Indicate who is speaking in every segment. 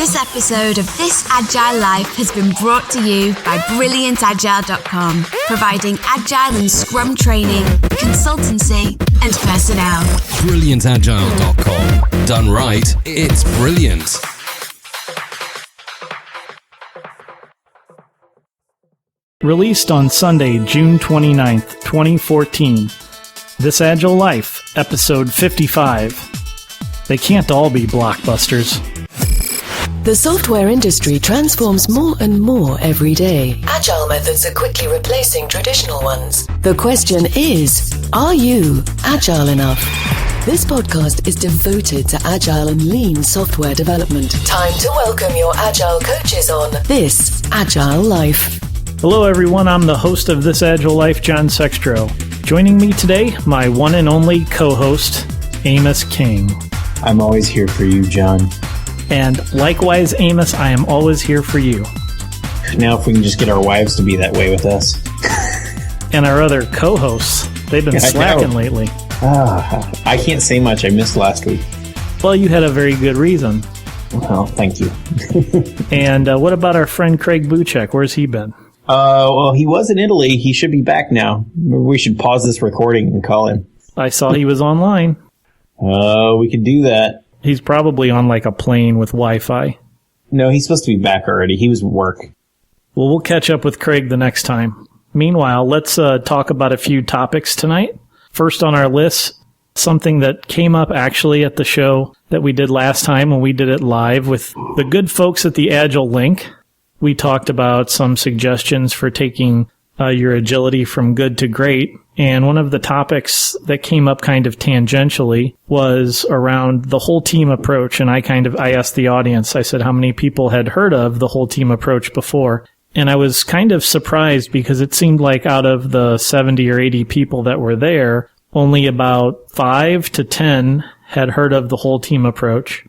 Speaker 1: This episode of This Agile Life has been brought to you by brilliantagile.com, providing Agile and Scrum training, consultancy, and personnel.
Speaker 2: Brilliantagile.com. Done right, it's brilliant.
Speaker 3: Released on Sunday, June 29th, 2014. This Agile Life, episode 55. They can't all be blockbusters.
Speaker 4: The software industry transforms more and more every day. Agile methods are quickly replacing traditional ones. The question is, are you agile enough? This podcast is devoted to agile and lean software development. Time to welcome your agile coaches on This Agile Life.
Speaker 3: Hello everyone, I'm the host of This Agile Life, John Sextro. Joining me today, my one and only co-host, Amos King.
Speaker 5: I'm always here for you, John.
Speaker 3: And likewise, Amos, I am always here for you.
Speaker 5: Now if we can just get our wives to be that way with us.
Speaker 3: And our other co-hosts, they've been slacking lately.
Speaker 5: I can't say much. I missed last week.
Speaker 3: Well, you had a very good reason.
Speaker 5: Well, thank you.
Speaker 3: And what about our friend Craig Buchek? Where's he been?
Speaker 5: Well, he was in Italy. He should be back now. We should pause this recording and call him.
Speaker 3: I saw he was online.
Speaker 5: We could do that.
Speaker 3: He's probably on like a plane with Wi-Fi.
Speaker 5: No, he's supposed to be back already. He was at work.
Speaker 3: Well, we'll catch up with Craig the next time. Meanwhile, let's talk about a few topics tonight. First on our list, something that came up actually at the show that we did last time when we did it live with the good folks at the Agile Link. We talked about some suggestions for taking your agility from good to great. And one of the topics that came up kind of tangentially was around the whole team approach. And I asked the audience, I said how many people had heard of the whole team approach before. And I was kind of surprised because it seemed like out of the 70 or 80 people that were there, only about 5 to 10 had heard of the whole team approach.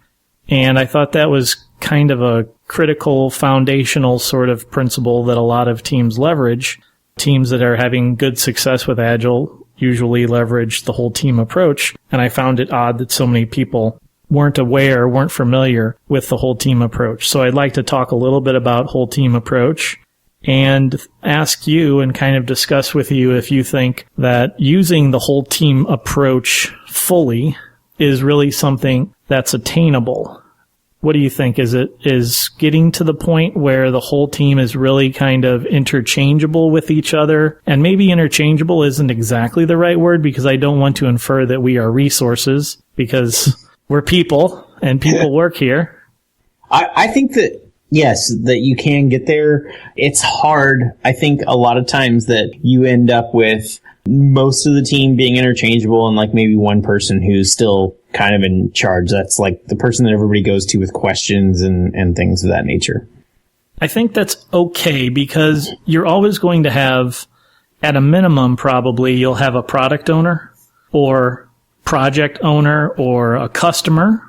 Speaker 3: And I thought that was kind of a critical, foundational sort of principle that a lot of teams leverage. Teams that are having good success with Agile usually leverage the whole team approach. And I found it odd that so many people weren't familiar with the whole team approach. So I'd like to talk a little bit about whole team approach and ask you and kind of discuss with you if you think that using the whole team approach fully is really something that's attainable. What do you think? Is getting to the point where the whole team is really kind of interchangeable with each other? And maybe interchangeable isn't exactly the right word because I don't want to infer that we are resources because we're people and people work here.
Speaker 5: I think that, yes, that you can get there. It's hard. I think a lot of times that you end up with most of the team being interchangeable and like maybe one person who's still kind of in charge. That's like the person that everybody goes to with questions and things of that nature.
Speaker 3: I think that's okay because you're always going to have, at a minimum probably, you'll have a product owner or project owner or a customer,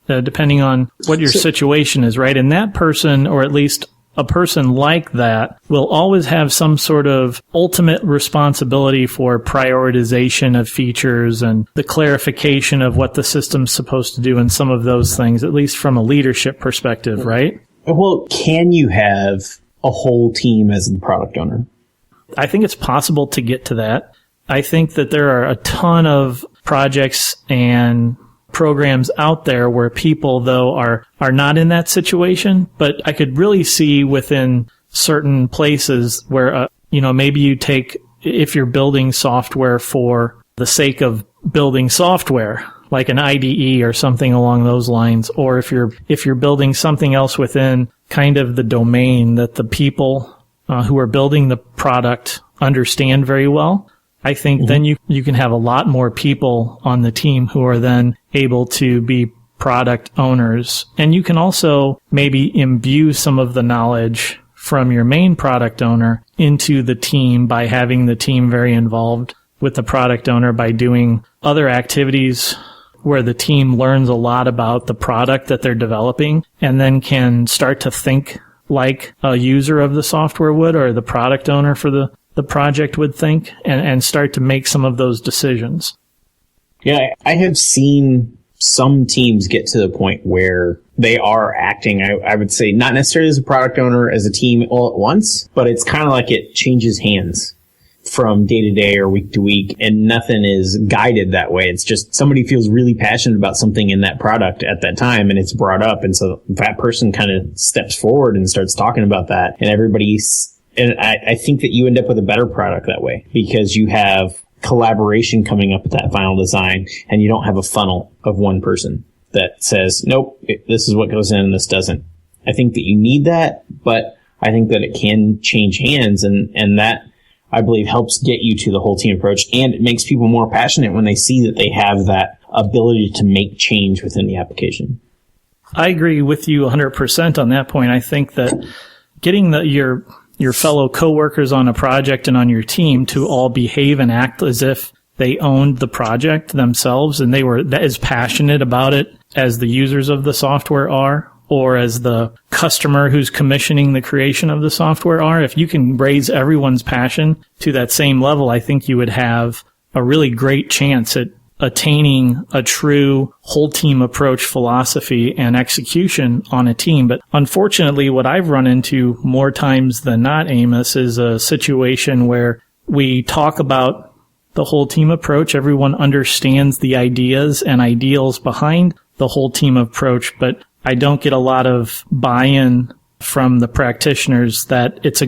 Speaker 3: depending on what your situation is, right? And that person, or at least a person like that, will always have some sort of ultimate responsibility for prioritization of features and the clarification of what the system's supposed to do and some of those things, at least from a leadership perspective, right?
Speaker 5: Well, can you have a whole team as the product owner?
Speaker 3: I think it's possible to get to that. I think that there are a ton of projects and programs out there where people, though, are not in that situation, but I could really see within certain places where, maybe you take, if you're building software for the sake of building software, like an IDE or something along those lines, or if you're building something else within kind of the domain that the people who are building the product understand very well, I think then you can have a lot more people on the team who are then able to be product owners. And you can also maybe imbue some of the knowledge from your main product owner into the team by having the team very involved with the product owner by doing other activities where the team learns a lot about the product that they're developing and then can start to think like a user of the software would or the product owner for the project would think and start to make some of those decisions.
Speaker 5: Yeah, I have seen some teams get to the point where they are acting, I would say, not necessarily as a product owner, as a team all at once, but it's kind of like it changes hands from day to day or week to week, and nothing is guided that way. It's just somebody feels really passionate about something in that product at that time, and it's brought up, and so that person kind of steps forward and starts talking about that, and I think that you end up with a better product that way, because you have collaboration coming up at that final design, and you don't have a funnel of one person that says, nope, this is what goes in and this doesn't. I think that you need that, but I think that it can change hands, and that, I believe, helps get you to the whole team approach, and it makes people more passionate when they see that they have that ability to make change within the application.
Speaker 3: I agree with you 100% on that point. I think that getting your fellow coworkers on a project and on your team to all behave and act as if they owned the project themselves and they were as passionate about it as the users of the software are, or as the customer who's commissioning the creation of the software are. If you can raise everyone's passion to that same level, I think you would have a really great chance at attaining a true whole team approach philosophy and execution on a team. But unfortunately, what I've run into more times than not, Amos, is a situation where we talk about the whole team approach. Everyone understands the ideas and ideals behind the whole team approach, but I don't get a lot of buy-in from the practitioners that it's a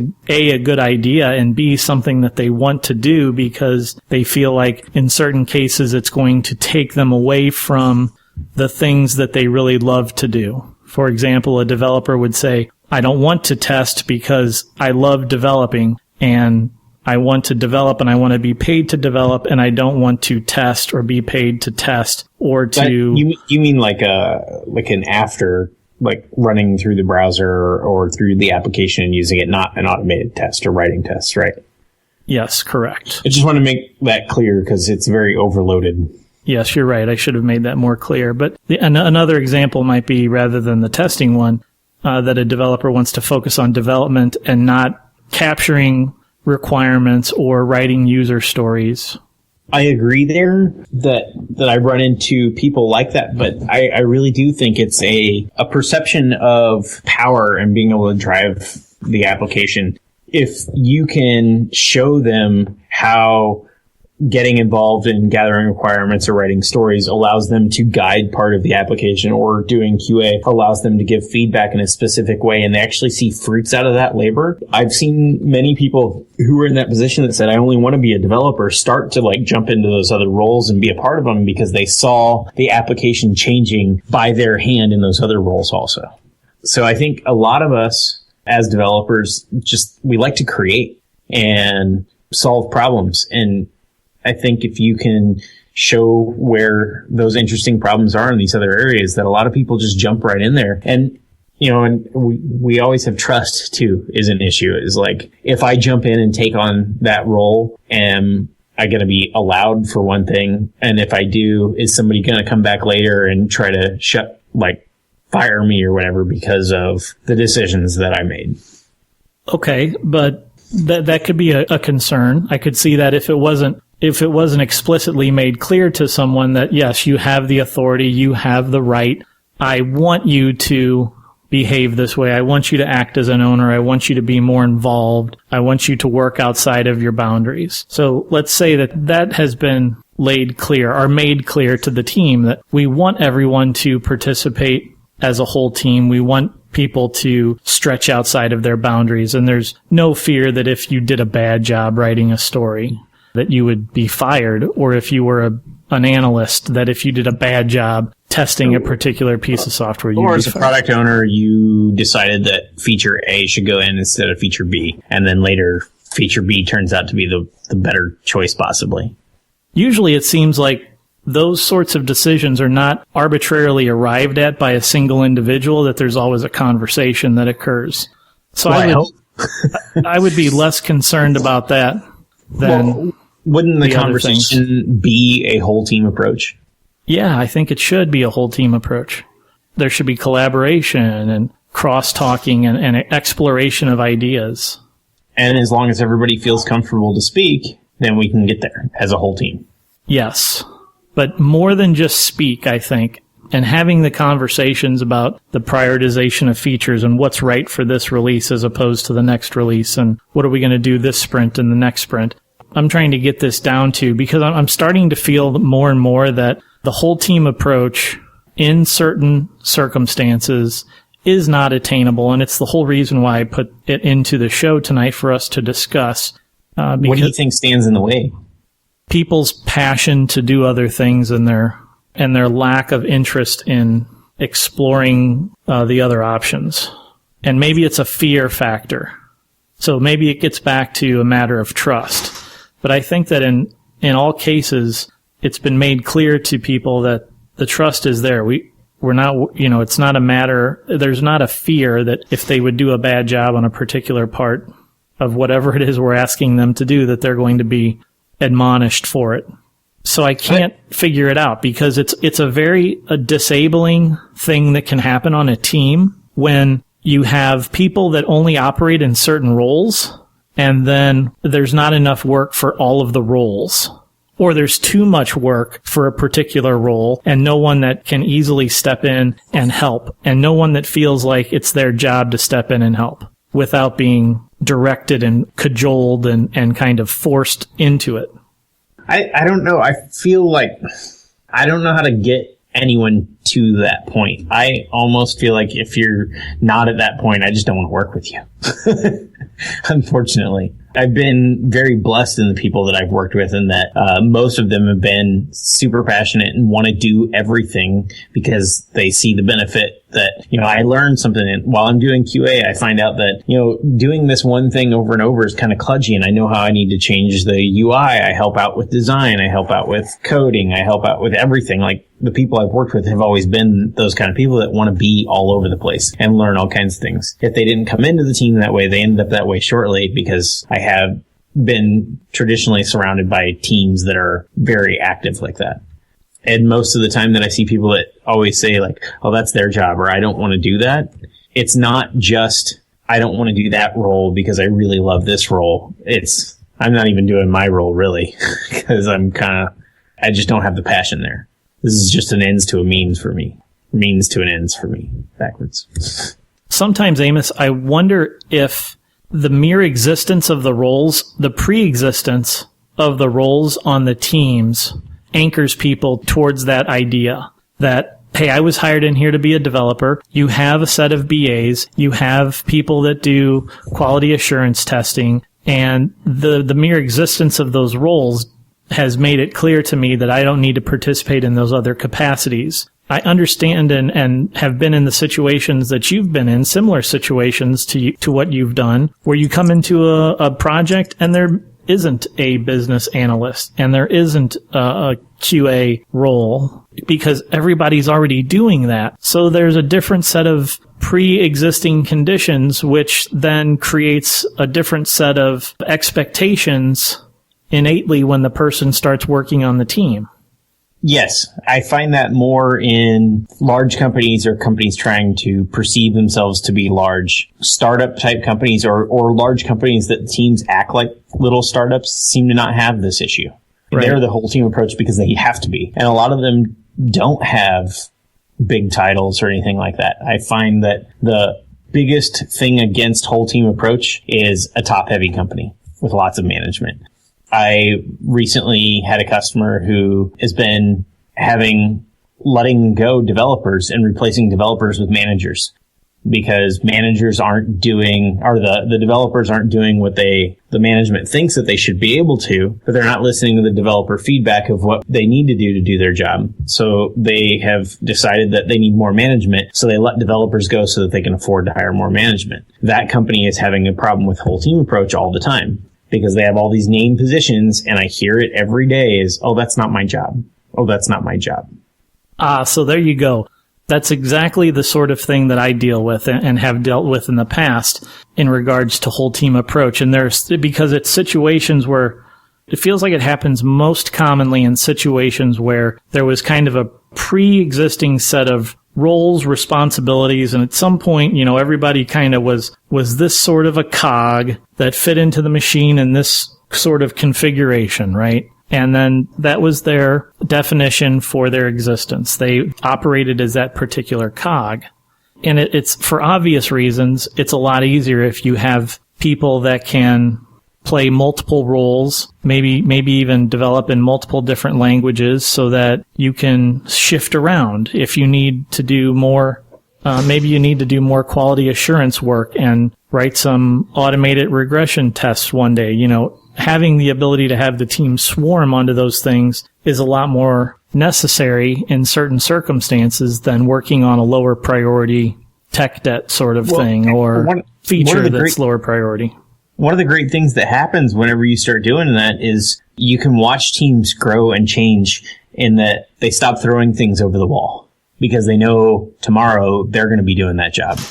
Speaker 3: good idea, and B, something that they want to do, because they feel like in certain cases it's going to take them away from the things that they really love to do. For example, a developer would say, I don't want to test because I love developing, and I want to develop and I want to be paid to develop, and I don't want to test or be paid to test or to...
Speaker 5: You mean like an after, like running through the browser or through the application and using it, not an automated test or writing tests, right?
Speaker 3: Yes, correct.
Speaker 5: I just want to make that clear because it's very overloaded.
Speaker 3: Yes, you're right. I should have made that more clear. But another example might be, rather than the testing one, that a developer wants to focus on development and not capturing requirements or writing user stories.
Speaker 5: I agree there that I run into people like that, but I really do think it's a perception of power and being able to drive the application. If you can show them how getting involved in gathering requirements or writing stories allows them to guide part of the application, or doing QA allows them to give feedback in a specific way, and they actually see fruits out of that labor. I've seen many people who were in that position that said, I only want to be a developer, start to jump into those other roles and be a part of them because they saw the application changing by their hand in those other roles also. So I think a lot of us as developers, we like to create and solve problems, and I think if you can show where those interesting problems are in these other areas, that a lot of people just jump right in there. And, and we always have trust too is an issue. Is like, if I jump in and take on that role, am I going to be allowed for one thing? And if I do, is somebody going to come back later and try to fire me or whatever because of the decisions that I made?
Speaker 3: Okay, but that could be a concern. I could see that if it wasn't explicitly made clear to someone that, yes, you have the authority, you have the right, I want you to behave this way, I want you to act as an owner, I want you to be more involved, I want you to work outside of your boundaries. So let's say that has been made clear to the team, that we want everyone to participate as a whole team. We want people to stretch outside of their boundaries, and there's no fear that if you did a bad job writing a story, that you would be fired, or if you were an analyst, that if you did a bad job testing a particular piece of software, you'd be fired. Or as a
Speaker 5: product owner, you decided that feature A should go in instead of feature B, and then later feature B turns out to be the better choice possibly. Usually
Speaker 3: it seems like those sorts of decisions are not arbitrarily arrived at by a single individual, that there's always a conversation that occurs. So I would be less concerned about that than...
Speaker 5: Wouldn't the conversation be a whole team approach?
Speaker 3: Yeah, I think it should be a whole team approach. There should be collaboration and cross-talking and exploration of ideas.
Speaker 5: And as long as everybody feels comfortable to speak, then we can get there as a whole team.
Speaker 3: Yes. But more than just speak, I think, and having the conversations about the prioritization of features and what's right for this release as opposed to the next release, and what are we going to do this sprint and the next sprint. I'm trying to get this down to, because I'm starting to feel more and more that the whole team approach in certain circumstances is not attainable, and it's the whole reason why I put it into the show tonight for us to discuss.
Speaker 5: What do you think stands in the way?
Speaker 3: People's passion to do other things and their lack of interest in exploring the other options. And maybe it's a fear factor. So maybe it gets back to a matter of trust. But I think that in all cases, it's been made clear to people that the trust is there. We're not, it's not a matter, there's not a fear that if they would do a bad job on a particular part of whatever it is we're asking them to do, that they're going to be admonished for it. So I can't figure it out, because it's a very disabling thing that can happen on a team when you have people that only operate in certain roles, and then there's not enough work for all of the roles. Or there's too much work for a particular role and no one that can easily step in and help, and no one that feels like it's their job to step in and help without being directed and cajoled and kind of forced into it.
Speaker 5: I don't know. I feel like I don't know how to get anyone to that point. I almost feel like if you're not at that point, I just don't want to work with you. Unfortunately. I've been very blessed in the people that I've worked with, and that most of them have been super passionate and want to do everything because they see the benefit that, I learned something. And while I'm doing QA, I find out that, doing this one thing over and over is kind of kludgy, and I know how I need to change the UI. I help out with design. I help out with coding. I help out with everything. Like, the people I've worked with have always been those kind of people that want to be all over the place and learn all kinds of things. If they didn't come into the team that way, they ended up that way shortly, because I have been traditionally surrounded by teams that are very active like that. And most of the time that I see people that always say like, oh, that's their job, or I don't want to do that. It's not just, I don't want to do that role because I really love this role. It's, I'm not even doing my role really, because I just don't have the passion there. This is just an ends to a means for me. Means to an ends for me. Backwards.
Speaker 3: Sometimes, Amos, I wonder if the mere existence of the roles, the pre-existence of the roles on the teams, anchors people towards that idea that, hey, I was hired in here to be a developer. You have a set of BAs. You have people that do quality assurance testing. And the mere existence of those roles has made it clear to me that I don't need to participate in those other capacities. I understand and have been in the situations that you've been in, similar situations to what you've done, where you come into a project and there isn't a business analyst and there isn't a QA role, because everybody's already doing that. So there's a different set of pre-existing conditions, which then creates a different set of expectations innately when the person starts working on the team.
Speaker 5: Yes, I find that more in large companies or companies trying to perceive themselves to be large. Startup type companies or large companies that teams act like little startups seem to not have this issue. Right. They're the whole team approach because they have to be. And a lot of them don't have big titles or anything like that. I find that the biggest thing against whole team approach is a top heavy company with lots of management. I recently had a customer who has been letting go developers and replacing developers with managers, because managers aren't doing, or the developers aren't doing what the management thinks that they should be able to, but they're not listening to the developer feedback of what they need to do their job. So they have decided that they need more management, so they let developers go so that they can afford to hire more management. That company is having a problem with whole team approach all the time, because they have all these named positions, and I hear it every day is, oh, that's not my job. Oh, that's not my job.
Speaker 3: So there you go. That's exactly the sort of thing that I deal with and have dealt with in the past in regards to whole team approach. And because it's situations where it feels like it happens most commonly in situations where there was kind of a pre-existing set of roles, responsibilities, and at some point, everybody kind of was this sort of a cog that fit into the machine in this sort of configuration, right? And then that was their definition for their existence. They operated as that particular cog. And it's for obvious reasons, it's a lot easier if you have people that can play multiple roles, maybe even develop in multiple different languages so that you can shift around. If you need to do more, maybe you need to do more quality assurance work and write some automated regression tests one day. Having the ability to have the team swarm onto those things is a lot more necessary in certain circumstances than working on a lower priority tech debt sort of thing or feature that's lower priority.
Speaker 5: One of the great things that happens whenever you start doing that is you can watch teams grow and change in that they stop throwing things over the wall because they know tomorrow they're going to be doing that job,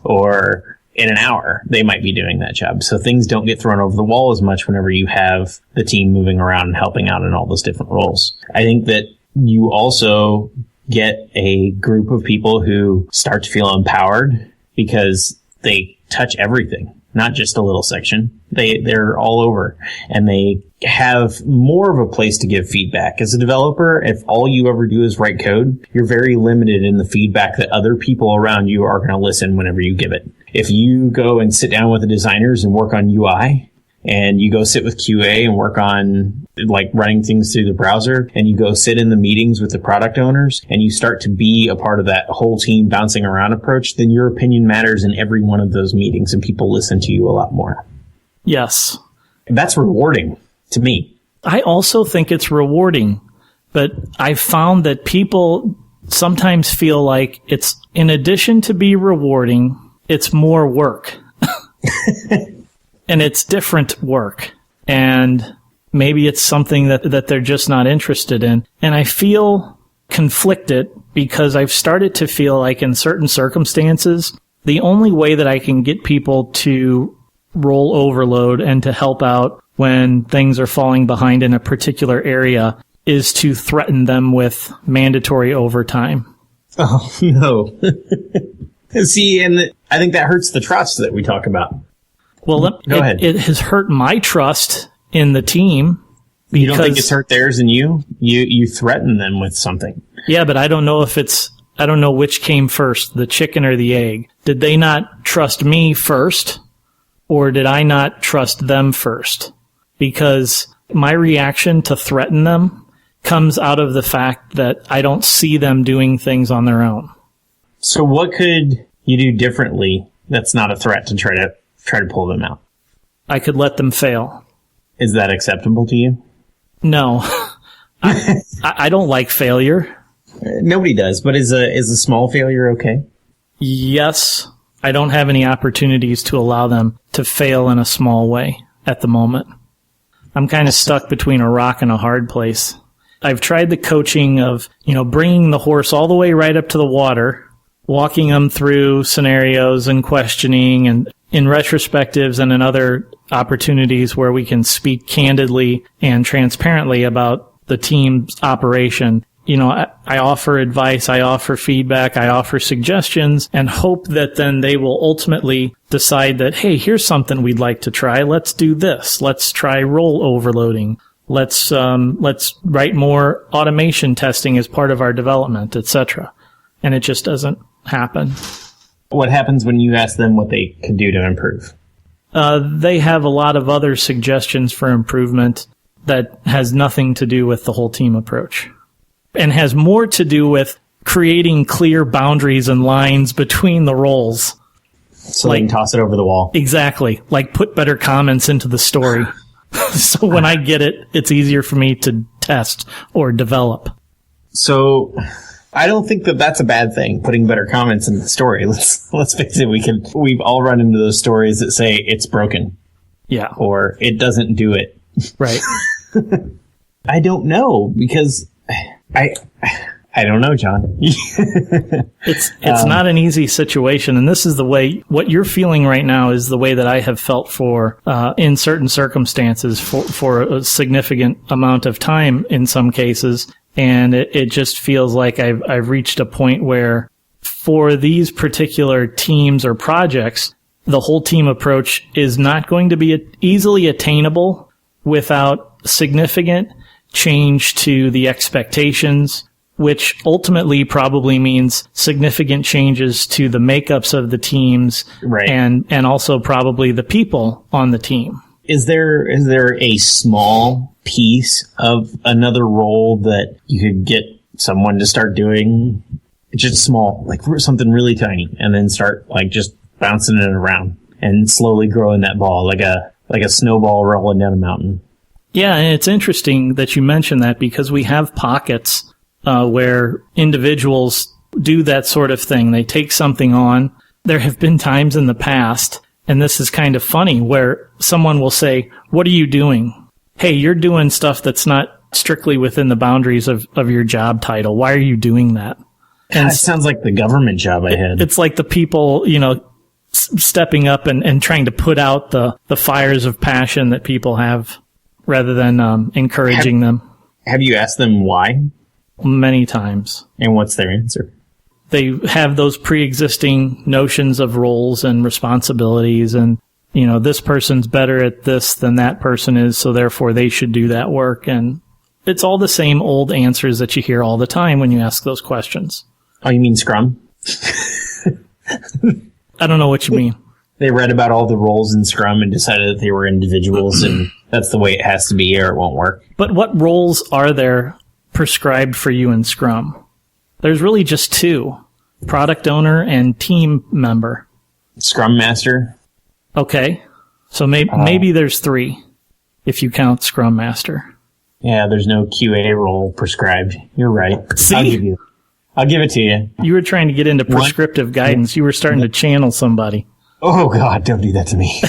Speaker 5: or in an hour they might be doing that job. So things don't get thrown over the wall as much whenever you have the team moving around and helping out in all those different roles. I think that you also get a group of people who start to feel empowered because they touch everything, not just a little section. They're all over, and they have more of a place to give feedback. As a developer, if all you ever do is write code, you're very limited in the feedback that other people around you are going to listen whenever you give it. If you go and sit down with the designers and work on UI, and you go sit with QA and work on like running things through the browser, and you go sit in the meetings with the product owners, and you start to be a part of that whole team bouncing around approach, then your opinion matters in every one of those meetings and people listen to you a lot more.
Speaker 3: Yes.
Speaker 5: That's rewarding to me.
Speaker 3: I also think it's rewarding, but I found that people sometimes feel like it's, in addition to be rewarding, it's more work. And it's different work. And maybe it's something that they're just not interested in. And I feel conflicted because I've started to feel like in certain circumstances, the only way that I can get people to role overload and to help out when things are falling behind in a particular area is to threaten them with mandatory overtime.
Speaker 5: Oh, no. See, and I think that hurts the trust that we talk about.
Speaker 3: Well,
Speaker 5: Go ahead.
Speaker 3: It has hurt my trust in the team.
Speaker 5: You don't think it's hurt theirs and you? You threaten them with something.
Speaker 3: Yeah, but I don't know I don't know which came first, the chicken or the egg. Did they not trust me first, or did I not trust them first? Because my reaction to threaten them comes out of the fact that I don't see them doing things on their own.
Speaker 5: So what could you do differently that's not a threat to try to pull them out?
Speaker 3: I could let them fail.
Speaker 5: Is that acceptable to you?
Speaker 3: No. I don't like failure.
Speaker 5: Nobody does, but is a small failure okay?
Speaker 3: Yes. I don't have any opportunities to allow them to fail in a small way at the moment. I'm kind of stuck between a rock and a hard place. I've tried the coaching of, bringing the horse all the way right up to the water, walking them through scenarios and questioning, and in retrospectives and in other opportunities where we can speak candidly and transparently about the team's operation. I offer advice, I offer feedback, I offer suggestions, and hope that then they will ultimately decide that, hey, here's something we'd like to try. Let's do this. Let's try role overloading. Let's write more automation testing as part of our development, etc. And it just doesn't happen.
Speaker 5: What happens when you ask them what they could do to improve?
Speaker 3: They have a lot of other suggestions for improvement that has nothing to do with the whole team approach, and has more to do with creating clear boundaries and lines between the roles.
Speaker 5: So they can toss it over the wall.
Speaker 3: Exactly. Like put better comments into the story. So when I get it, it's easier for me to test or develop.
Speaker 5: So I don't think that that's a bad thing, putting better comments in the story. Let's face it, we've all run into those stories that say it's broken.
Speaker 3: Yeah.
Speaker 5: Or it doesn't do it.
Speaker 3: Right.
Speaker 5: I don't know, because I don't know, John.
Speaker 3: It's not an easy situation, and this is the way, what you're feeling right now is the way that I have felt for, in certain circumstances for a significant amount of time in some cases, and it just feels like I've reached a point where for these particular teams or projects, the whole team approach is not going to be easily attainable without significant change to the expectations, which ultimately probably means significant changes to the makeups of the teams,
Speaker 5: right,
Speaker 3: and also probably the people on the team.
Speaker 5: Is there a small piece of another role that you could get someone to start doing? Just small, like something really tiny, and then start like just bouncing it around and slowly growing that ball like a snowball rolling down a mountain.
Speaker 3: Yeah, and it's interesting that you mention that, because we have pockets where individuals do that sort of thing. They take something on. There have been times in the past, and this is kind of funny, where someone will say, "What are you doing?" "Hey, you're doing stuff that's not strictly within the boundaries of your job title. Why are you doing that?"
Speaker 5: And that sounds like the government job I had.
Speaker 3: It's like the people, stepping up and trying to put out the fires of passion that people have, rather than encouraging them.
Speaker 5: Have you asked them why?
Speaker 3: Many times.
Speaker 5: And what's their answer?
Speaker 3: They have those pre-existing notions of roles and responsibilities, and, this person's better at this than that person is, so therefore they should do that work. And it's all the same old answers that you hear all the time when you ask those questions.
Speaker 5: Oh, you mean Scrum?
Speaker 3: I don't know what you mean.
Speaker 5: They read about all the roles in Scrum and decided that they were individuals, and that's the way it has to be or it won't work.
Speaker 3: But what roles are there prescribed for you in Scrum? There's really just two: product owner and team member.
Speaker 5: Scrum Master.
Speaker 3: Okay. So maybe there's three, if you count Scrum Master.
Speaker 5: Yeah, there's no QA role prescribed. You're right.
Speaker 3: See?
Speaker 5: I'll give it to you.
Speaker 3: You were trying to get into prescriptive guidance. You were starting to channel somebody.
Speaker 5: Oh, God, don't do that to me.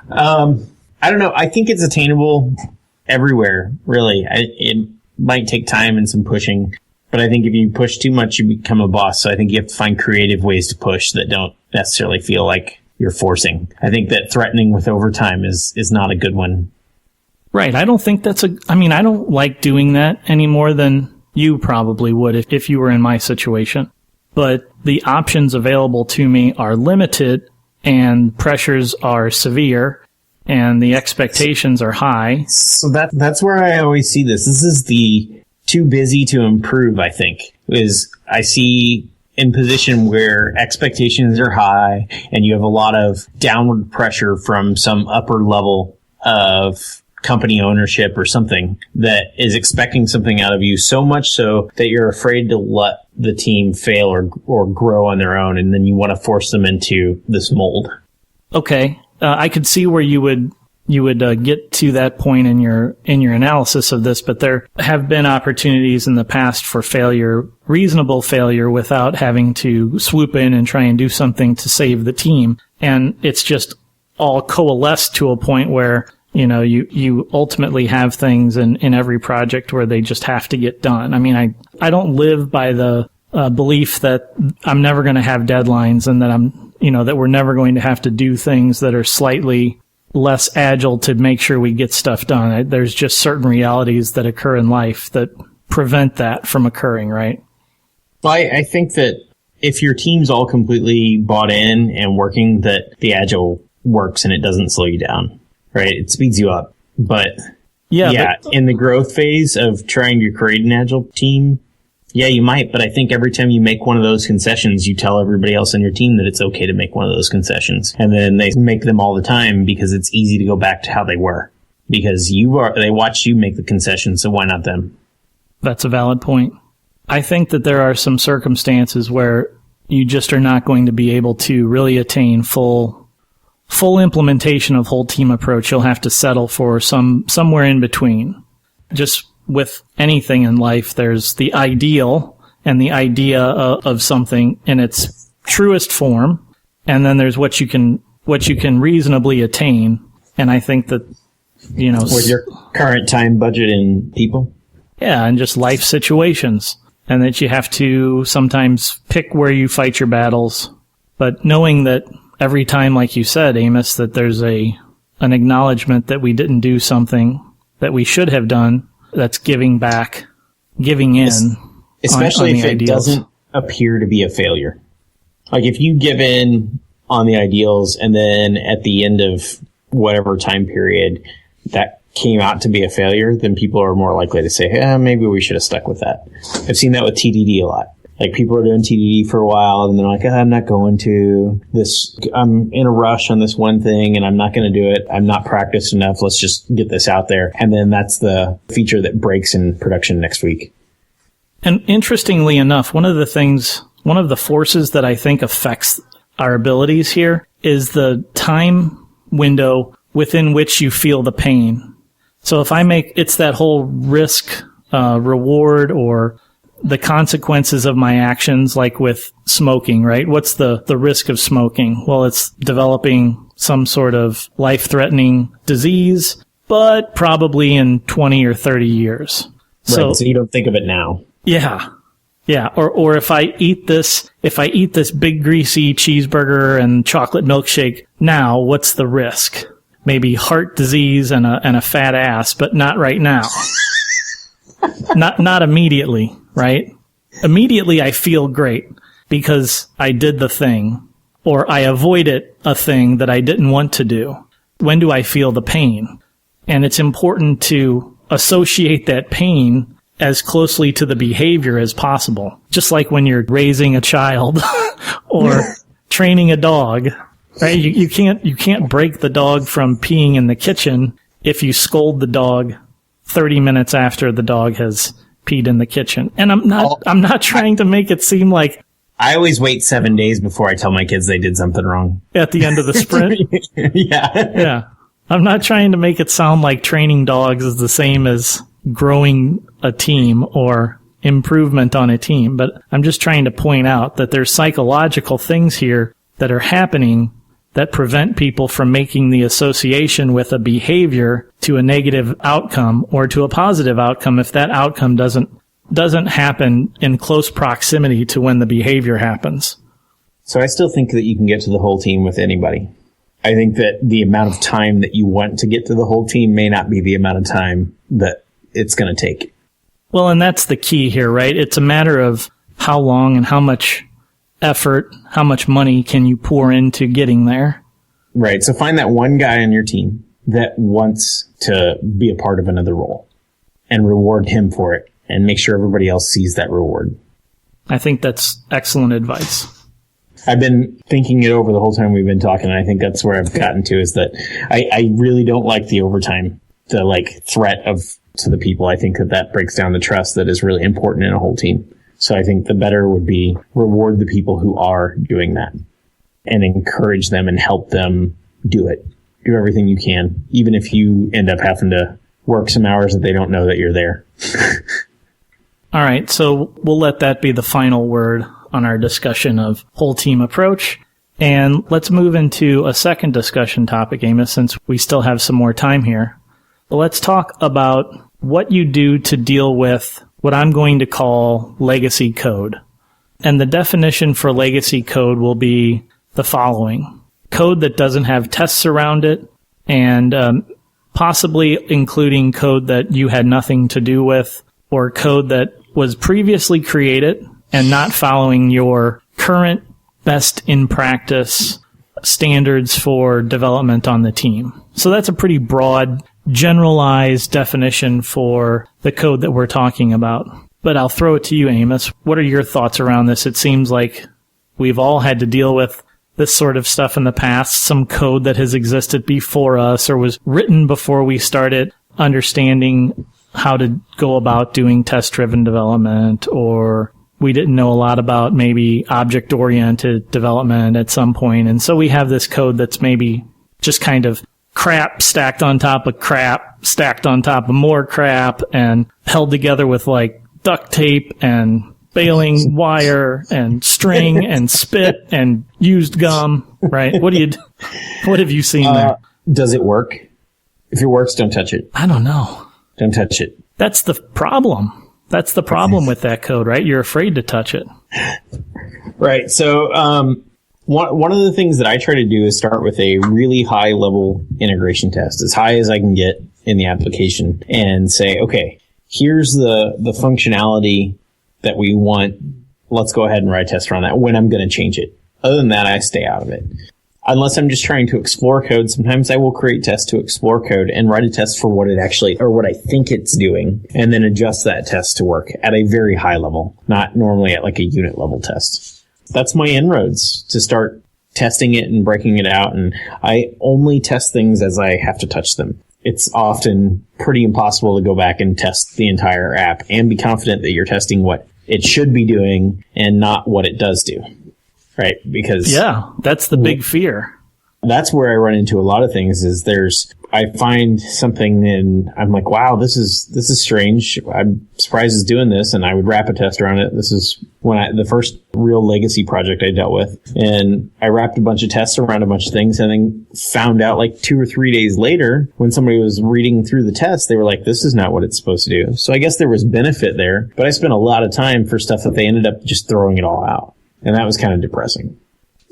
Speaker 5: I don't know. I think it's attainable everywhere, really. It might take time and some pushing, but I think if you push too much, you become a boss. So I think you have to find creative ways to push that don't necessarily feel like you're forcing. I think that threatening with overtime is not a good one.
Speaker 3: Right. I don't think I don't like doing that any more than you probably would if you were in my situation. But the options available to me are limited, and pressures are severe, and the expectations are high.
Speaker 5: So that's where I always see this. This is the too busy to improve, I think, is I see in position where expectations are high and you have a lot of downward pressure from some upper level of company ownership or something that is expecting something out of you, so much so that you're afraid to let the team fail or grow on their own, and then you want to force them into this mold.
Speaker 3: Okay. I could see where you would get to that point in your analysis of this, but there have been opportunities in the past for failure, reasonable failure, without having to swoop in and try and do something to save the team. And it's just all coalesced to a point where, you ultimately have things in every project where they just have to get done. I mean, I don't live by the belief that I'm never going to have deadlines and that that we're never going to have to do things that are slightly less agile to make sure we get stuff done. There's just certain realities that occur in life that prevent that from occurring, right?
Speaker 5: Well, I think that if your team's all completely bought in and working, that the Agile works and it doesn't slow you down, right? It speeds you up. But in the growth phase of trying to create an Agile team, yeah, you might, but I think every time you make one of those concessions, you tell everybody else on your team that it's okay to make one of those concessions. And then they make them all the time because it's easy to go back to how they were. Because they watch you make the concessions, so why not them?
Speaker 3: That's a valid point. I think that there are some circumstances where you just are not going to be able to really attain full implementation of whole team approach. You'll have to settle for somewhere in between. Just with anything in life, there's the ideal and the idea of something in its truest form, and then there's what you can reasonably attain. And I think that,
Speaker 5: with your current time, budget, and people,
Speaker 3: and just life situations, and that you have to sometimes pick where you fight your battles, but knowing that every time, like you said, Amos, that there's an acknowledgement that we didn't do something that we should have done. That's giving back, giving in.
Speaker 5: Especially
Speaker 3: on
Speaker 5: if it
Speaker 3: ideals.
Speaker 5: Doesn't appear to be a failure. Like if you give in on the ideals and then at the end of whatever time period, that came out to be a failure, then people are more likely to say, maybe we should have stuck with that. I've seen that with TDD a lot. Like, people are doing TDD for a while, and they're like, I'm not going to this. I'm in a rush on this one thing, and I'm not going to do it. I'm not practiced enough. Let's just get this out there. And then that's the feature that breaks in production next week.
Speaker 3: And interestingly enough, one of the forces that I think affects our abilities here is the time window within which you feel the pain. So if it's that whole risk, reward, or the consequences of my actions, like with smoking, right? What's the risk of smoking? Well, it's developing some sort of life-threatening disease, but probably in 20 or 30 years.
Speaker 5: Right, so you don't think of it now.
Speaker 3: Yeah. Yeah. Or if I eat this big greasy cheeseburger and chocolate milkshake now, what's the risk? Maybe heart disease and a fat ass, but not right now. Not immediately, right? Immediately I feel great because I did the thing, or I avoided a thing that I didn't want to do. When do I feel the pain? And it's important to associate that pain as closely to the behavior as possible. Just like when you're raising a child or training a dog, right? You can't break the dog from peeing in the kitchen if you scold the dog 30 minutes after the dog has peed in the kitchen. And I'm not trying to make it seem like
Speaker 5: I always wait 7 days before I tell my kids they did something wrong.
Speaker 3: At the end of the sprint?
Speaker 5: Yeah.
Speaker 3: Yeah. I'm not trying to make it sound like training dogs is the same as growing a team or improvement on a team, but I'm just trying to point out that there's psychological things here that are happening that prevent people from making the association with a behavior to a negative outcome or to a positive outcome if that outcome doesn't happen in close proximity to when the behavior happens.
Speaker 5: So I still think that you can get to the whole team with anybody. I think that the amount of time that you want to get to the whole team may not be the amount of time that it's going to take.
Speaker 3: Well, and that's the key here, right? It's a matter of how long and how much effort, how much money can you pour into getting there.
Speaker 5: Right. So find that one guy on your team that wants to be a part of another role and reward him for it and make sure everybody else sees that reward.
Speaker 3: I think that's excellent advice.
Speaker 5: I've been thinking it over the whole time we've been talking, and I think that's where I've gotten to, is that I really don't like the overtime, the threat to the people. I think that breaks down the trust that is really important in a whole team. So I think the better would be reward the people who are doing that and encourage them and help them do it. Do everything you can, even if you end up having to work some hours that they don't know that you're there.
Speaker 3: All right, so we'll let that be the final word on our discussion of whole team approach. And let's move into a second discussion topic, Amos, since we still have some more time here. But let's talk about what you do to deal with what I'm going to call legacy code. And the definition for legacy code will be the following: code that doesn't have tests around it, and possibly including code that you had nothing to do with, or code that was previously created and not following your current best in practice standards for development on the team. So that's a pretty broad, generalized definition for the code that we're talking about. But I'll throw it to you, Amos. What are your thoughts around this? It seems like we've all had to deal with this sort of stuff in the past, some code that has existed before us or was written before we started understanding how to go about doing test-driven development, or we didn't know a lot about maybe object-oriented development at some point. And so we have this code that's maybe just kind of crap stacked on top of crap, stacked on top of more crap, and held together with like duct tape and baling wire and string and spit and used gum, right? What have you seen there?
Speaker 5: Does it work? If it works, don't touch it.
Speaker 3: I don't know.
Speaker 5: Don't touch it.
Speaker 3: That's the problem. That's the problem with that code, right? You're afraid to touch it.
Speaker 5: Right. So, one of the things that I try to do is start with a really high level integration test, as high as I can get in the application, and say, okay, here's the functionality that we want. Let's go ahead and write a test around that when I'm going to change it. Other than that, I stay out of it. unless I'm just trying to explore code, sometimes I will create tests to explore code and write a test for what it actually, or what I think it's doing, and then adjust that test to work at a very high level, not normally at like a unit level test. That's my inroads to start testing it and breaking it out. And I only test things as I have to touch them. It's often pretty impossible to go back and test the entire app and be confident that you're testing what it should be doing and not what it does do. Right? Because
Speaker 3: that's the big fear.
Speaker 5: That's where I run into a lot of things is I find something and I'm like, wow, this is strange. I'm surprised it's doing this. And I would wrap a test around it. This is the first real legacy project I dealt with. And I wrapped a bunch of tests around a bunch of things and then found out like 2 or 3 days later when somebody was reading through the test, they were like, this is not what it's supposed to do. So I guess there was benefit there, but I spent a lot of time for stuff that they ended up just throwing it all out. And that was kind of depressing.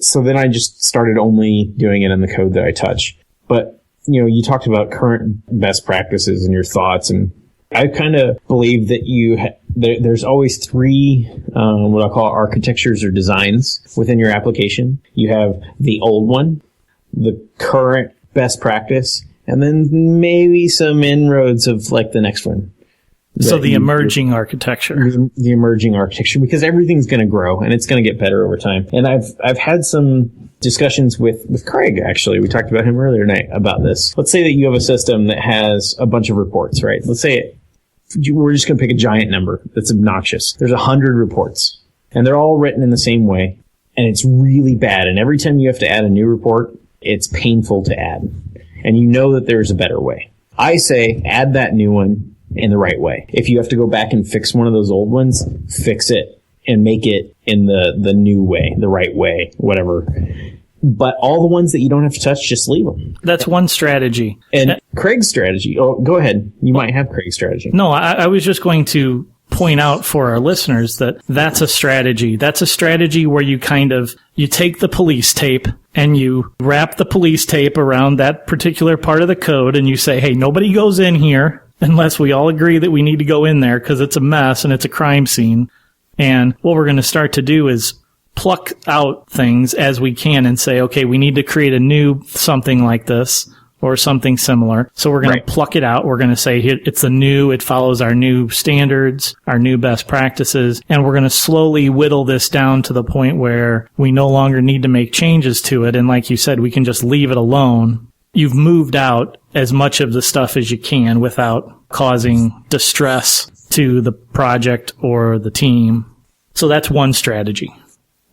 Speaker 5: So then I just started only doing it in the code that I touch. But, you talked about current best practices and your thoughts. And I kind of believe that there's always 3, what I call architectures or designs within your application. You have the old one, the current best practice, and then maybe some inroads of like the next one.
Speaker 3: So the emerging architecture.
Speaker 5: The emerging architecture, because everything's going to grow and it's going to get better over time. And I've had some discussions with Craig, actually. We talked about him earlier tonight about this. Let's say that you have a system that has a bunch of reports, right? Let's say we're just going to pick a giant number that's obnoxious. There's 100 reports and they're all written in the same way and it's really bad. And every time you have to add a new report, it's painful to add. And you know that there's a better way. I say add that new one in the right way. If you have to go back and fix one of those old ones, fix it and make it in the new way, the right way, whatever. But all the ones that you don't have to touch, just leave them.
Speaker 3: That's one strategy.
Speaker 5: And Craig's strategy. Oh, go ahead. You might have Craig's strategy.
Speaker 3: No, I was just going to point out for our listeners that that's a strategy. That's a strategy where you take the police tape and you wrap the police tape around that particular part of the code and you say, hey, nobody goes in here unless we all agree that we need to go in there because it's a mess and it's a crime scene. And what we're going to start to do is pluck out things as we can and say, okay, we need to create a new something like this or something similar. So we're going to pluck it out. We're going to say it's a new, it follows our new standards, our new best practices. And we're going to slowly whittle this down to the point where we no longer need to make changes to it. And like you said, we can just leave it alone. You've moved out as much of the stuff as you can without causing distress to the project or the team. So that's one strategy.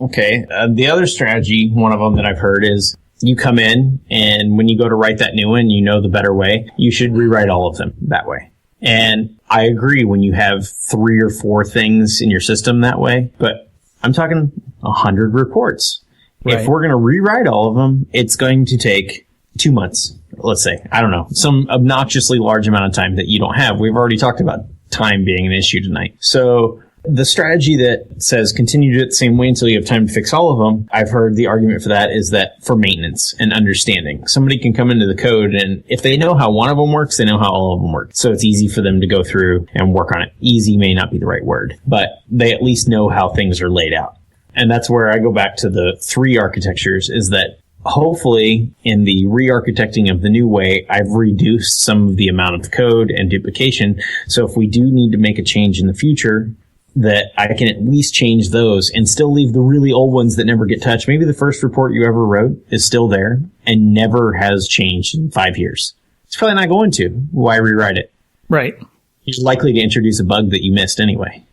Speaker 5: Okay. The other strategy, one of them that I've heard is you come in and when you go to write that new one, you know the better way. You should rewrite all of them that way. And I agree when you have 3 or 4 things in your system that way, but I'm talking 100 reports. Right. If we're going to rewrite all of them, it's going to take 2 months, let's say. I don't know, some obnoxiously large amount of time that you don't have. We've already talked about time being an issue tonight. So the strategy that says continue to do it the same way until you have time to fix all of them, I've heard the argument for that is that for maintenance and understanding. Somebody can come into the code and if they know how one of them works, they know how all of them work. So it's easy for them to go through and work on it. Easy may not be the right word, but they at least know how things are laid out. And that's where I go back to the 3 architectures is that hopefully, in the re-architecting of the new way, I've reduced some of the amount of the code and duplication. So if we do need to make a change in the future, that I can at least change those and still leave the really old ones that never get touched. Maybe the first report you ever wrote is still there and never has changed in 5 years. It's probably not going to. Why rewrite it?
Speaker 3: Right.
Speaker 5: You're likely to introduce a bug that you missed anyway.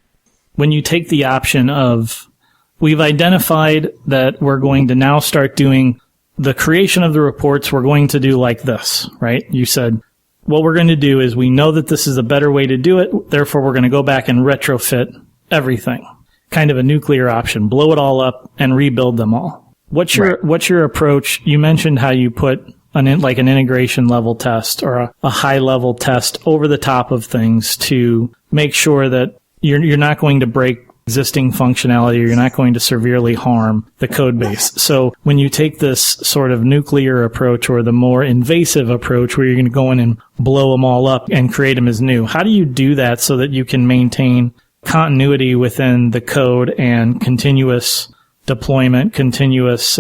Speaker 3: When you take the option of, we've identified that we're going to now start doing the creation of the reports, we're going to do like this, right? You said, what we're going to do is we know that this is a better way to do it. Therefore, we're going to go back and retrofit everything. Kind of a nuclear option. Blow it all up and rebuild them all. What's your approach? You mentioned how you put an integration level test or a high level test over the top of things to make sure that you're not going to break existing functionality, or you're not going to severely harm the code base. So when you take this sort of nuclear approach or the more invasive approach where you're going to go in and blow them all up and create them as new, how do you do that so that you can maintain continuity within the code and continuous deployment, continuous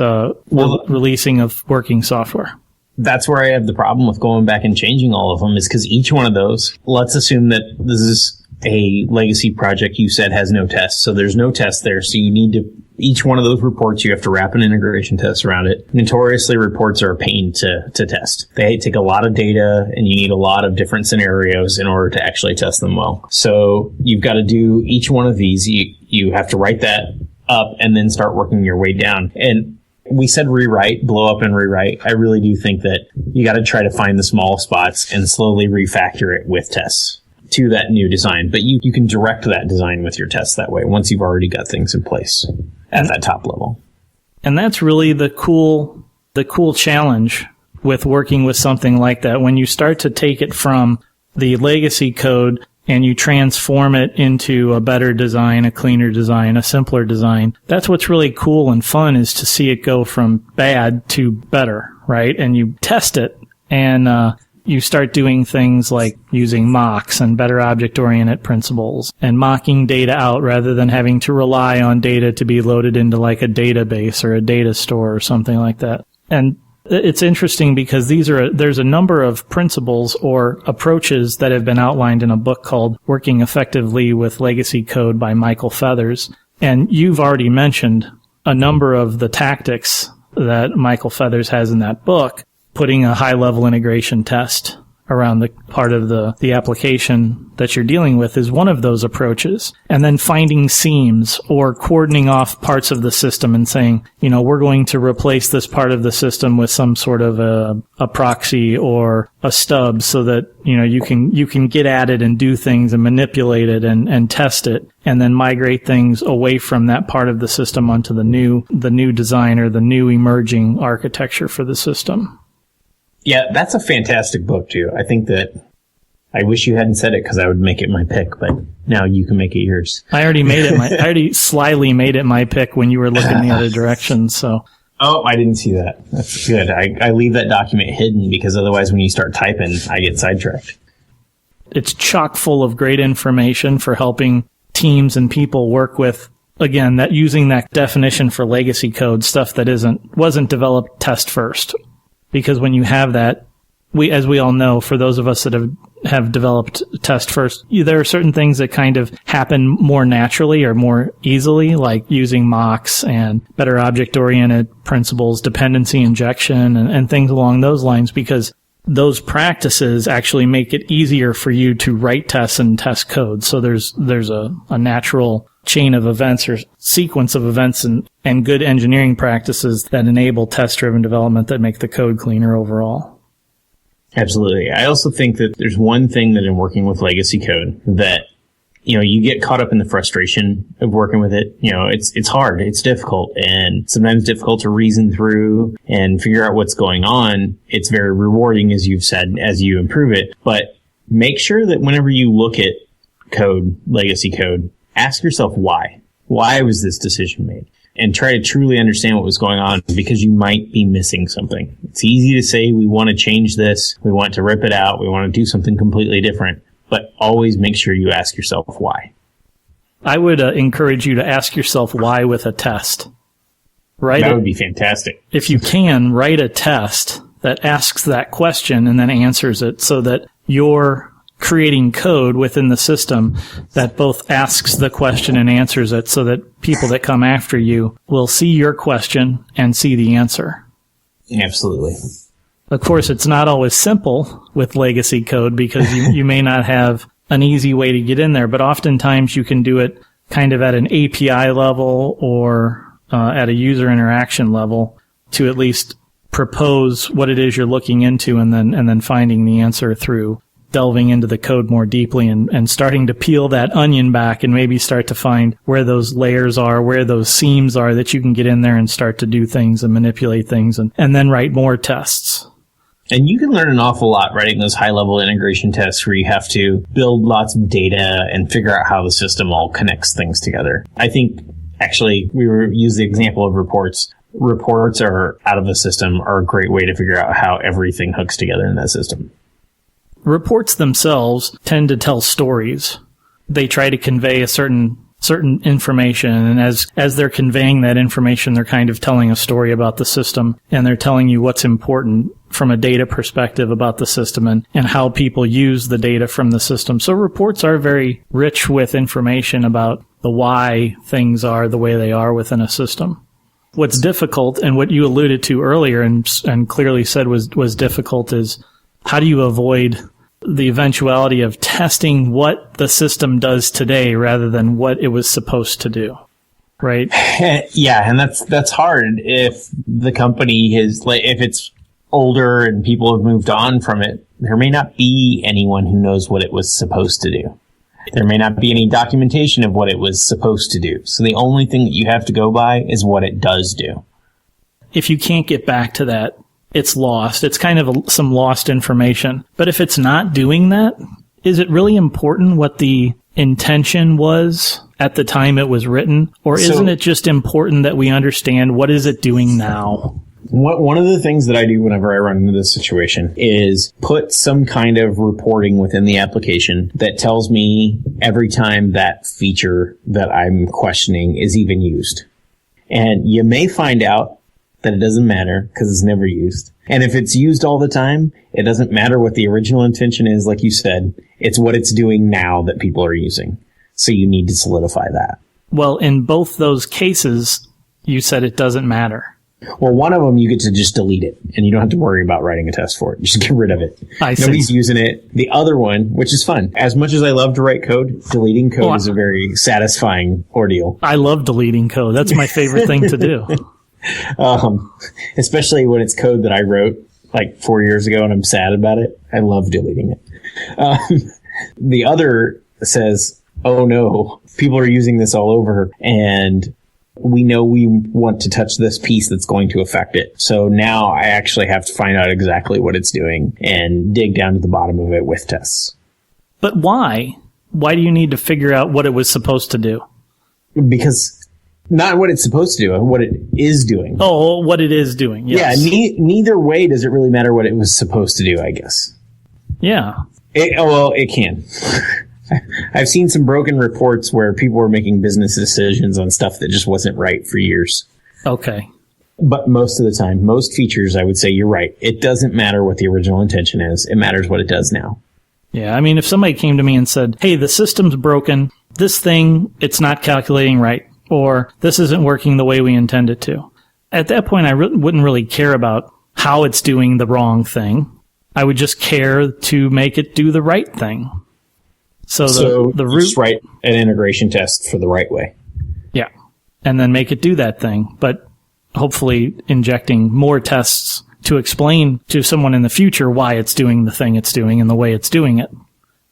Speaker 3: releasing of working software.
Speaker 5: That's where I have the problem with going back and changing all of them, is because each one of those, let's assume that this is a legacy project you said has no tests. So there's no test there. So you need to, each one of those reports, you have to wrap an integration test around it. Notoriously, reports are a pain to test. They take a lot of data and you need a lot of different scenarios in order to actually test them well. So you've got to do each one of these. You have to write that up and then start working your way down. And we said rewrite, blow up and rewrite. I really do think that you got to try to find the small spots and slowly refactor it with tests to that new design. But you can direct that design with your tests that way once you've already got things in place at that top level.
Speaker 3: And that's really the cool challenge with working with something like that. When you start to take it from the legacy code and you transform it into a better design, a cleaner design, a simpler design, that's what's really cool and fun, is to see it go from bad to better, right? And you test it, and you start doing things like using mocks and better object-oriented principles and mocking data out rather than having to rely on data to be loaded into like a database or a data store or something like that. And it's interesting because there's a number of principles or approaches that have been outlined in a book called Working Effectively with Legacy Code by Michael Feathers. And you've already mentioned a number of the tactics that Michael Feathers has in that book. Putting a high-level integration test around the part of the application that you're dealing with is one of those approaches. And then finding seams or cordoning off parts of the system and saying, we're going to replace this part of the system with some sort of a proxy or a stub so that, you can get at it and do things and manipulate it and test it, and then migrate things away from that part of the system onto the new design or the new emerging architecture for the system.
Speaker 5: Yeah, that's a fantastic book, too. I think that I wish you hadn't said it because I would make it my pick, but now you can make it yours.
Speaker 3: I already slyly made it my pick when you were looking the other direction, so.
Speaker 5: Oh, I didn't see that. That's good. I leave that document hidden because otherwise when you start typing, I get sidetracked.
Speaker 3: It's chock full of great information for helping teams and people work with, again, that using that definition for legacy code, stuff that wasn't developed test first. Because when you have that, as we all know, for those of us that have developed test first, there are certain things that kind of happen more naturally or more easily, like using mocks and better object-oriented principles, dependency injection, and things along those lines, because those practices actually make it easier for you to write tests and test code. So there's a natural chain of events or sequence of events and good engineering practices that enable test-driven development that make the code cleaner overall.
Speaker 5: Absolutely. I also think that there's one thing that in working with legacy code that, you get caught up in the frustration of working with it. It's hard, it's difficult, and sometimes difficult to reason through and figure out what's going on. It's very rewarding, as you've said, as you improve it. But make sure that whenever you look at code, legacy code, ask yourself why. Why was this decision made? And try to truly understand what was going on, because you might be missing something. It's easy to say we want to change this, we want to rip it out, we want to do something completely different, but always make sure you ask yourself why. I
Speaker 3: would encourage you to ask yourself why with a test.
Speaker 5: That would be fantastic.
Speaker 3: If you can, write a test that asks that question and then answers it, so that you're creating code within the system that both asks the question and answers it, so that people that come after you will see your question and see the answer.
Speaker 5: Absolutely.
Speaker 3: Of course, it's not always simple with legacy code, because you may not have an easy way to get in there, but oftentimes you can do it kind of at an API level or at a user interaction level to at least propose what it is you're looking into, and then finding the answer through delving into the code more deeply and starting to peel that onion back and maybe start to find where those layers are, where those seams are that you can get in there and start to do things and manipulate things and then write more tests.
Speaker 5: And you can learn an awful lot writing those high-level integration tests where you have to build lots of data and figure out how the system all connects things together. I think, actually, use the example of reports. Reports are out of a system are a great way to figure out how everything hooks together in that system.
Speaker 3: Reports themselves tend to tell stories. They try to convey a certain certain information, and as they're conveying that information, they're kind of telling a story about the system, and they're telling you what's important from a data perspective about the system and how people use the data from the system. So reports are very rich with information about the why things are the way they are within a system. What's difficult, and what you alluded to earlier and clearly said was difficult, is how do you avoid the eventuality of testing what the system does today rather than what it was supposed to do, right?
Speaker 5: Yeah, and that's hard if the company if it's older and people have moved on from it. There may not be anyone who knows what it was supposed to do. There may not be any documentation of what it was supposed to do. So the only thing that you have to go by is what it does do.
Speaker 3: If you can't get back to that, it's lost. It's kind of some lost information. But if it's not doing that, is it really important what the intention was at the time it was written? Or isn't it just important that we understand what is it doing now?
Speaker 5: One of the things that I do whenever I run into this situation is put some kind of reporting within the application that tells me every time that feature that I'm questioning is even used. And you may find out that it doesn't matter because it's never used. And if it's used all the time, it doesn't matter what the original intention is, like you said. It's what it's doing now that people are using. So you need to solidify that.
Speaker 3: Well, in both those cases, you said it doesn't matter.
Speaker 5: Well, one of them, you get to just delete it, and you don't have to worry about writing a test for it. Just get rid of it. Nobody's using it. The other one, which is fun. As much as I love to write code, deleting code is a very satisfying ordeal.
Speaker 3: I love deleting code. That's my favorite thing to do.
Speaker 5: Especially when it's code that I wrote like 4 years ago and I'm sad about it. I love deleting it. The other says, oh no, people are using this all over, and we know we want to touch this piece that's going to affect it. So now I actually have to find out exactly what it's doing and dig down to the bottom of it with tests.
Speaker 3: But why? Why do you need to figure out what it was supposed to do?
Speaker 5: Because not what it's supposed to do, what it is doing.
Speaker 3: Oh, what it is doing. Yes.
Speaker 5: Yeah, neither way does it really matter what it was supposed to do, I guess.
Speaker 3: Yeah.
Speaker 5: It can. I've seen some broken reports where people were making business decisions on stuff that just wasn't right for years.
Speaker 3: Okay.
Speaker 5: But most of the time, most features, I would say you're right. It doesn't matter what the original intention is. It matters what it does now.
Speaker 3: Yeah, I mean, if somebody came to me and said, hey, the system's broken, this thing, it's not calculating right, or this isn't working the way we intend it to. At that point, I wouldn't really care about how it's doing the wrong thing. I would just care to make it do the right thing. So the root,
Speaker 5: just write an integration test for the right way.
Speaker 3: Yeah. And then make it do that thing. But hopefully injecting more tests to explain to someone in the future why it's doing the thing it's doing and the way it's doing it.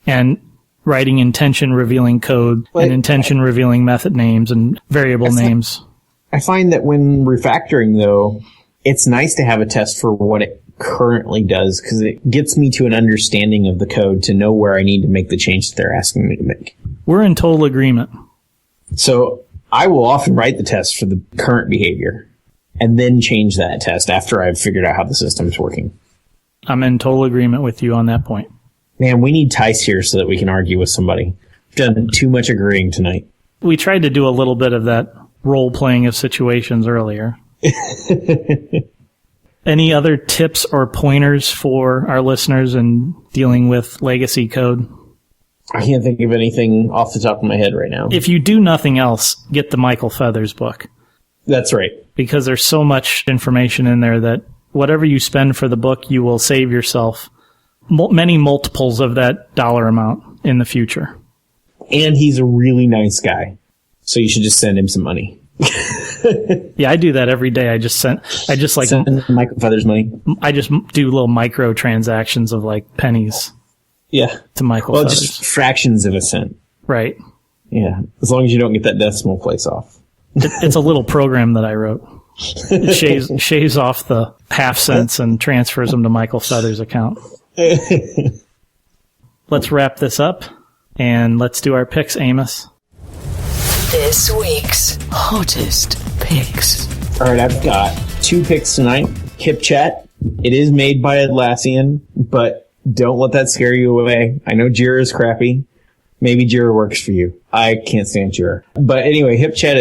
Speaker 3: And writing intention revealing code and intention revealing method names and variable names.
Speaker 5: I find that when refactoring, though, it's nice to have a test for what it currently does, because it gets me to an understanding of the code to know where I need to make the change that they're asking me to make.
Speaker 3: We're in total agreement.
Speaker 5: So I will often write the test for the current behavior and then change that test after I've figured out how the system's working.
Speaker 3: I'm in total agreement with you on that point.
Speaker 5: Man, we need Tice here so that we can argue with somebody. We've done too much agreeing tonight.
Speaker 3: We tried to do a little bit of that role-playing of situations earlier. Any other tips or pointers for our listeners in dealing with legacy code?
Speaker 5: I can't think of anything off the top of my head right now.
Speaker 3: If you do nothing else, get the Michael Feathers book.
Speaker 5: That's right.
Speaker 3: Because there's so much information in there that whatever you spend for the book, you will save yourself many multiples of that dollar amount in the future.
Speaker 5: And he's a really nice guy. So you should just send him some money.
Speaker 3: Yeah, I do that every day. I just send
Speaker 5: Michael Feathers money.
Speaker 3: I just do little micro transactions of like pennies.
Speaker 5: Yeah.
Speaker 3: To Michael Feathers.
Speaker 5: Just fractions of a cent.
Speaker 3: Right.
Speaker 5: Yeah. As long as you don't get that decimal place off.
Speaker 3: It's a little program that I wrote. It shaves off the half cents and transfers them to Michael Feathers' account. Let's wrap this up and let's do our picks, Amos.
Speaker 4: This week's hottest picks.
Speaker 5: All right, I've got 2 picks tonight. HipChat. It is made by Atlassian, but don't let that scare you away. I know Jira is crappy, Maybe Jira works for you. I can't stand Jira. But anyway, HipChat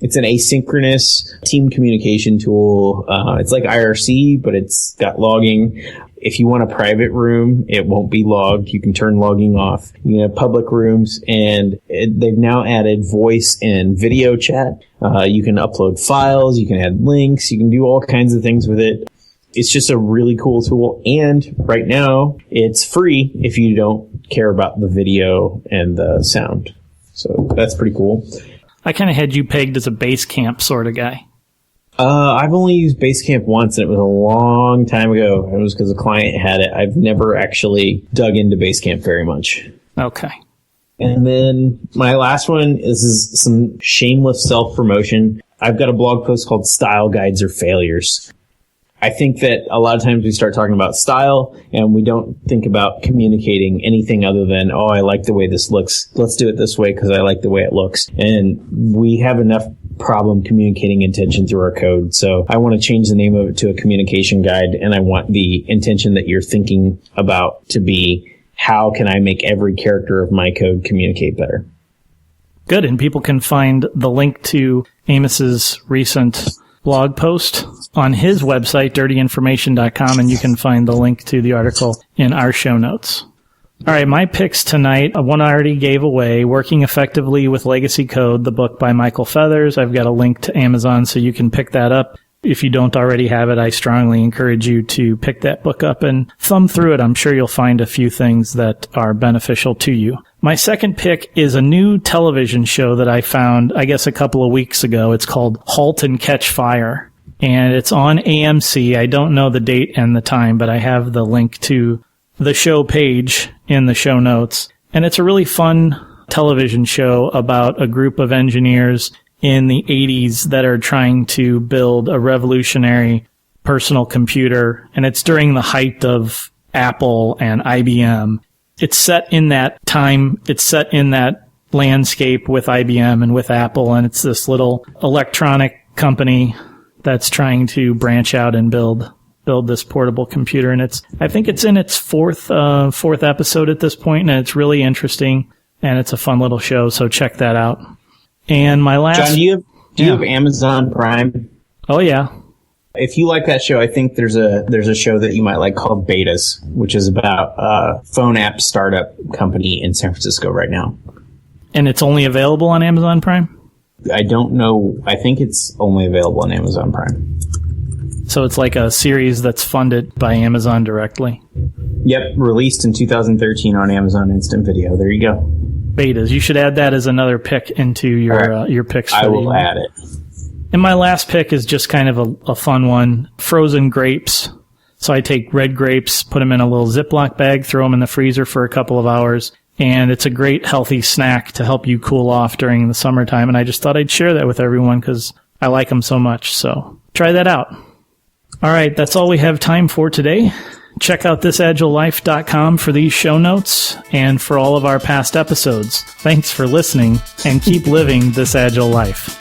Speaker 5: it's an asynchronous team communication tool. It's like IRC, but it's got logging. If you want a private room, it won't be logged. You can turn logging off. You can have public rooms, and they've now added voice and video chat. You can upload files. You can add links. You can do all kinds of things with it. It's just a really cool tool. And right now, it's free if you don't care about the video and the sound. So that's pretty cool.
Speaker 3: I kind of had you pegged as a Basecamp sort of guy.
Speaker 5: I've only used Basecamp once, and it was a long time ago. It was because a client had it. I've never actually dug into Basecamp very much.
Speaker 3: Okay.
Speaker 5: And then my last one is some shameless self-promotion. I've got a blog post called Style Guides or Failures. I think that a lot of times we start talking about style and we don't think about communicating anything other than, oh, I like the way this looks. Let's do it this way because I like the way it looks. And we have enough problem communicating intention through our code. So I want to change the name of it to a communication guide, and I want the intention that you're thinking about to be, how can I make every character of my code communicate better?
Speaker 3: Good. And people can find the link to Amos's recent blog post on his website, dirtyinformation.com, and you can find the link to the article in our show notes. All right, my picks tonight, one I already gave away, Working Effectively with Legacy Code, the book by Michael Feathers. I've got a link to Amazon so you can pick that up. If you don't already have it, I strongly encourage you to pick that book up and thumb through it. I'm sure you'll find a few things that are beneficial to you. My second pick is a new television show that I found, I guess, a couple of weeks ago. It's called Halt and Catch Fire, and it's on AMC. I don't know the date and the time, but I have the link to the show page in the show notes. And it's a really fun television show about a group of engineers in the 80s that are trying to build a revolutionary personal computer. And it's during the height of Apple and IBM. It's set in that time. It's set in that landscape with IBM and with Apple. And it's this little electronic company that's trying to branch out and build this portable computer. And I think it's in its fourth episode at this point, and it's really interesting, and it's a fun little show. So check that out. And my last...
Speaker 5: John, do you have Amazon Prime?
Speaker 3: Oh, yeah.
Speaker 5: If you like that show, I think there's a show that you might like called Betas, which is about a phone app startup company in San Francisco right now.
Speaker 3: And it's only available on Amazon Prime?
Speaker 5: I don't know. I think it's only available on Amazon Prime.
Speaker 3: So it's like a series that's funded by Amazon directly?
Speaker 5: Yep, released in 2013 on Amazon Instant Video. There you go.
Speaker 3: Betas. You should add that as another pick into your picks.
Speaker 5: I will add it.
Speaker 3: And my last pick is just kind of a fun one, frozen grapes. So I take red grapes, put them in a little Ziploc bag, throw them in the freezer for a couple of hours, and it's a great healthy snack to help you cool off during the summertime. And I just thought I'd share that with everyone because I like them so much. So try that out. All right, that's all we have time for today. Check out thisagilelife.com for these show notes and for all of our past episodes. Thanks for listening, and keep living this agile life.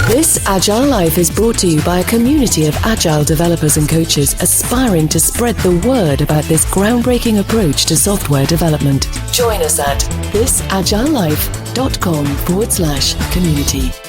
Speaker 4: This Agile Life is brought to you by a community of Agile developers and coaches aspiring to spread the word about this groundbreaking approach to software development. Join us at thisagilelife.com/community.